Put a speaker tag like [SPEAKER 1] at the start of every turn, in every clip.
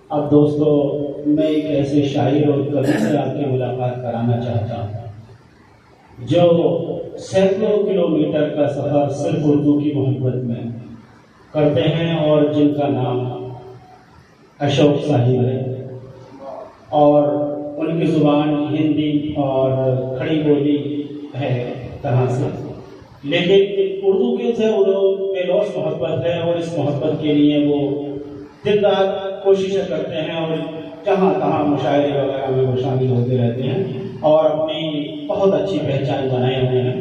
[SPEAKER 1] अब दोस्तों, मैं एक ऐसे शायर और कवि से आपकी मुलाकात कराना चाहता हूँ जो सैकड़ों किलोमीटर का सफ़र सिर्फ उर्दू की मोहब्बत में करते हैं और जिनका नाम अशोक साहिब है। और उनकी ज़ुबान हिंदी और खड़ी बोली है तरह से, लेकिन उर्दू के से उन्होंने बेलौस मोहब्बत है और इस मोहब्बत के लिए वो दिन रात कोशिशें करते हैं और जहाँ तहाँ मुशायरे वगैरह में वो शामिल होते रहते हैं और अपनी बहुत अच्छी पहचान बनाए हुए हैं।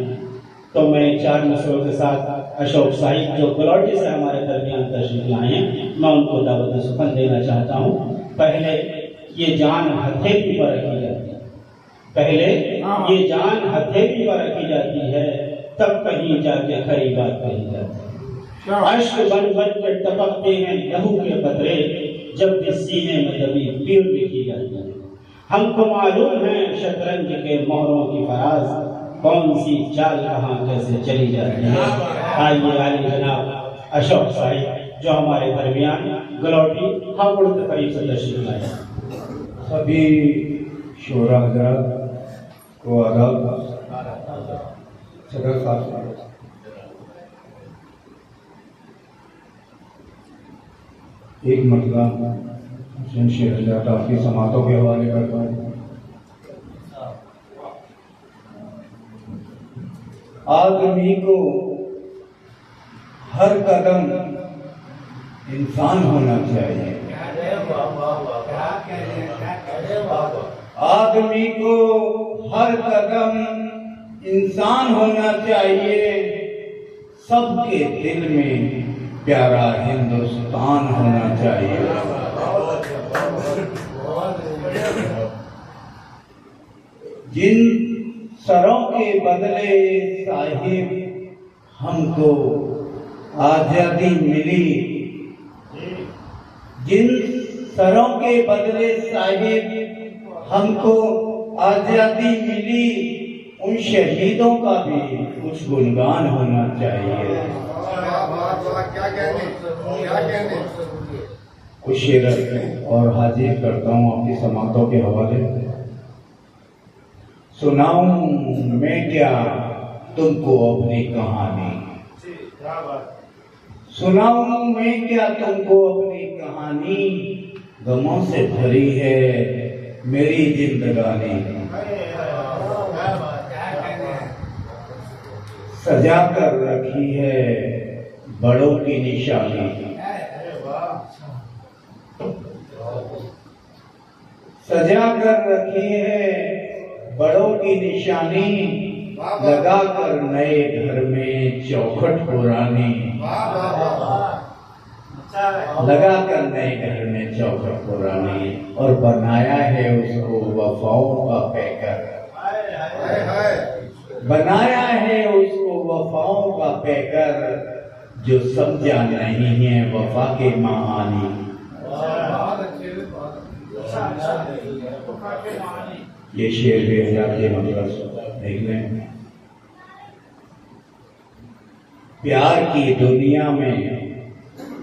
[SPEAKER 1] तो मैं 4 मिसरों के साथ अशोक साहिब जो गलौटी से हमारे दरमियान तशरीफ लाए हैं, मैं उनको दावत सुखन देना चाहता हूँ। पहले ये जान हथेली पर रखी जाती है, पहले ये जान हथेली पर रखी जाती है, तब कहीं जाके खरी बात कही जाती है। अश्क बन बन के टपकते हैं लहू के कतरे, जब भी सीने में दबी पीर लिखी जाती है। हमको मालूम है शतरंज के मोहरों की फराज, कौन सी चाल कहाँ कैसे चली जाती है। आइए आइए जनाब अशोक साहिब जो हमारे दरमियान गलौटी हापुड़ के करीब से तशरीफ लाए।
[SPEAKER 2] सभी शोरा हज़रात को आदाब। सदर साहब एक मतलब हुसैन शेर हज़रात आपकी समातों के हवाले करता हूँ। आदमी को हर कदम इंसान होना चाहिए। आदमी को हर कदम इंसान होना चाहिए, सबके दिल में प्यारा हिंदुस्तान होना चाहिए। जिन सरों के बदले साहिब हमको आजादी मिली, जिन सरों के बदले साहिब हमको आजादी मिली, उन शहीदों का भी कुछ गुणगान होना चाहिए। कुछ शेर और हाजिर करता हूँ आपकी समातों के हवाले। सुनाऊं मैं क्या तुमको अपनी कहानी, सुनाऊं मैं क्या तुमको अपनी कहानी, गमों से भरी है मेरी जिंदगानी। सजा कर रखी है बड़ों की निशानी, सजा कर रखी है बड़ों की निशानी, लगा कर नए घर में चौखट पुरानी, लगा कर नए घर में चौखट पुरानी, और बनाया है उसको वफाओं का पैकर, बनाया है उसको वफाओं का पैकर, जो समझा नहीं है वफा के महानी। ये शेर बेहजाते मतलब देख लें। प्यार की दुनिया में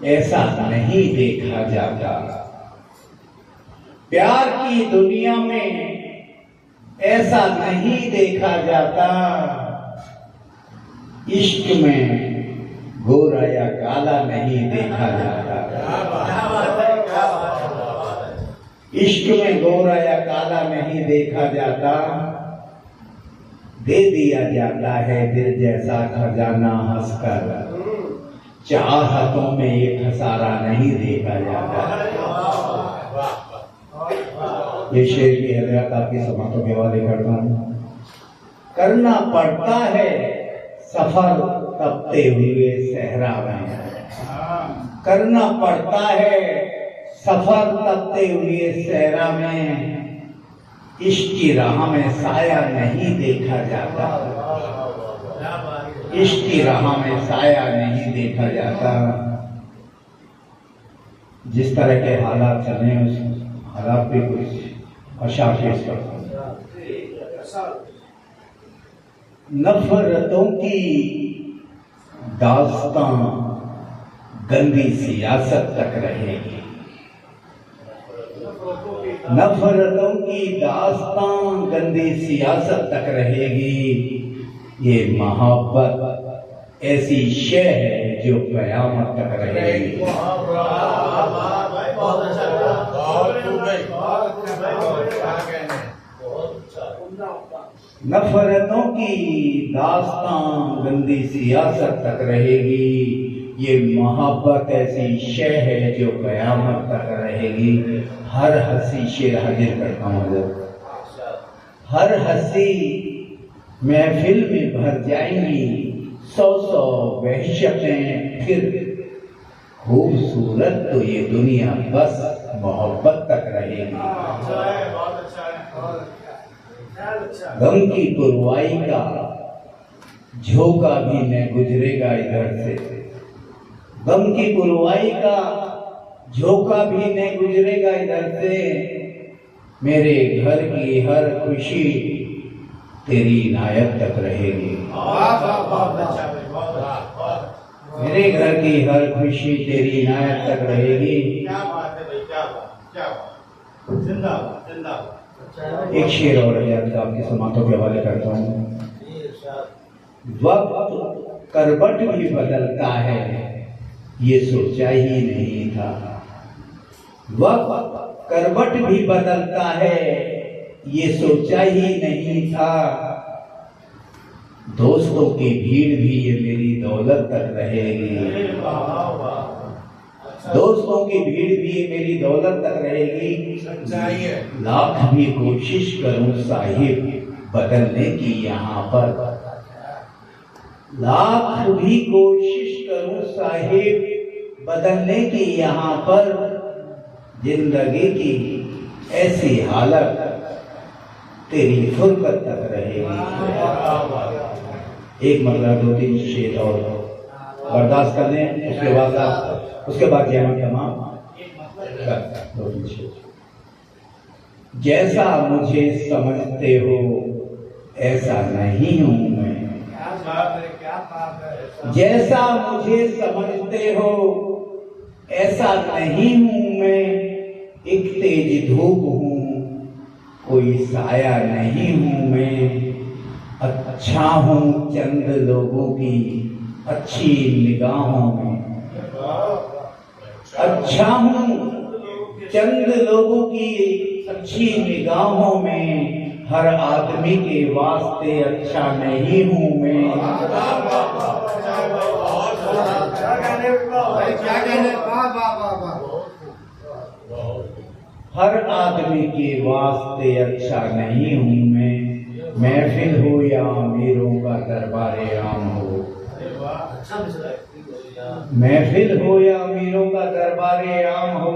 [SPEAKER 2] ऐसा नहीं देखा जाता, प्यार की दुनिया में ऐसा नहीं देखा जाता, इश्क में गोरा या काला नहीं देखा जाता, इश्क में गोरा या काला नहीं देखा जाता, दे दिया जाता है दिल जैसा खजाना हंसकर, चाहतों में ये खसारा नहीं देखा जाता। ये शेर की हज़रत आपकी समातों के हवाले करता हूँ। करना पड़ता है सफर तपते हुए सहरा में, करना पड़ता है सफर तपते हुए सहरा में, इश्क की राह में साया नहीं देखा जाता, इश्क की राह में साया नहीं देखा जाता। जिस तरह के हालात चले उस हालात पे कुछ अशार पेश करता हूँ। नफरतों की दास्तां गंदी सियासत तक रहेगी, नफरतों की दास्तां गंदी सियासत तक रहेगी। ये मोहब्बत ऐसी शय है जो कयामत तक रहेगी। नफरतों की दास्तां गंदी सियासत तक रहेगी। ये मोहब्बत ऐसी शय है जो कयामत तक रहेगी। हर हंसी शेर हाजिर करता हूँ। हर हंसी महफिल में भर जाएंगी 100 वहशतें फिर। खूबसूरत तो ये दुनिया बस मोहब्बत तक रहेगी। गम की पुरवाई का झोंका भी न गुजरेगा इधर से। गम की पुरवाई का झोंका भी न गुजरेगा इधर से। मेरे घर की हर खुशी तेरी इनायत तक रहेगी। मेरे घर की हर खुशी तेरी इनायत तक रहेगी।
[SPEAKER 3] क्या बात है भाई, क्या बात, क्या बात। जिंदाबाद, जिंदाबाद।
[SPEAKER 2] एक शेर और आपके समातों के हवाले करता हूँ। वक्त करवट भी बदलता है, ये सोचा ही नहीं था। वक्त करवट भी बदलता है, ये सोचा ही नहीं था। दोस्तों की भीड़ भी ये मेरी दौलत तक रहेगी। दोस्तों की भीड़ भी मेरी दौलत तक रहेगी। लाख भी कोशिश करूं साहिब बदलने की यहाँ पर। लाख भी कोशिश करूं साहिब बदलने की यहाँ पर। जिंदगी की ऐसी हालत तेरी फुरकत तक रहेगी। एक मतलब 2-3 शेर और बर्दाश्त कर लें, उसके बाद जहन तमाम 2-3 शेर। जैसा मुझे समझते हो ऐसा नहीं हूं मैं। जैसा मुझे समझते हो ऐसा नहीं हूं मैं। एक तेज धूप हूं, कोई साया नहीं हूं मैं। अच्छा हूं चंद लोगों की अच्छी निगाहों में। अच्छा हूं चंद लोगों की अच्छी निगाहों में। हर आदमी के वास्ते अच्छा नहीं हूं मैं। हर आदमी के वास्ते अच्छा नहीं हूं मैं। महफिल हो या अमीरों का दरबारे आम हो। महफिल हो या अमीरों का दरबारे आम हो।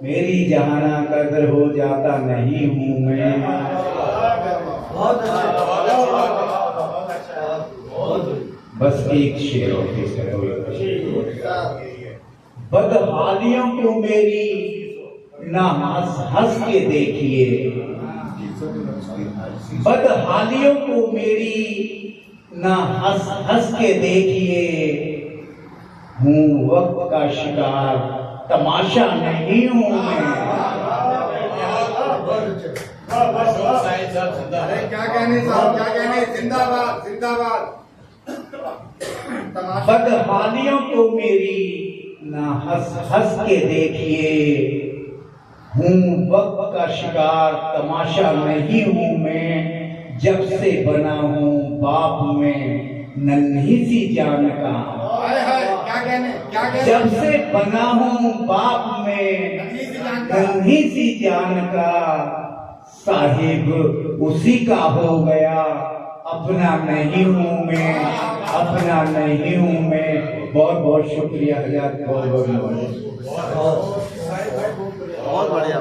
[SPEAKER 2] मेरी जहाना कदर हो जाता नहीं हूं मैं। बस एक शेर और बदहालियों को मेरी ना हंस के देखिए। बदहालियों को मेरी ना हंस के देखिए। हूँ वक्त का शिकार तमाशा नहीं हूँ मैं।
[SPEAKER 3] क्या कहने साहब, क्या कहने। जिंदाबाद, जिंदाबाद।
[SPEAKER 2] बदहालियों को मेरी ना हंस के देखिए। हूँ वक्त का शिकार तमाशा नहीं हूँ मैं। जब से बना हूँ बाप में नन्ही सी जान का।
[SPEAKER 3] क्या कहने, क्या कहने।
[SPEAKER 2] जब से बना हूँ बाप में नन्ही सी जान का। साहिब उसी का हो गया, अपना नहीं हूँ मैं। अपना नहीं हूँ मैं। बहुत बहुत शुक्रिया हज़रात, बहुत बहुत
[SPEAKER 3] बहुत बढ़िया।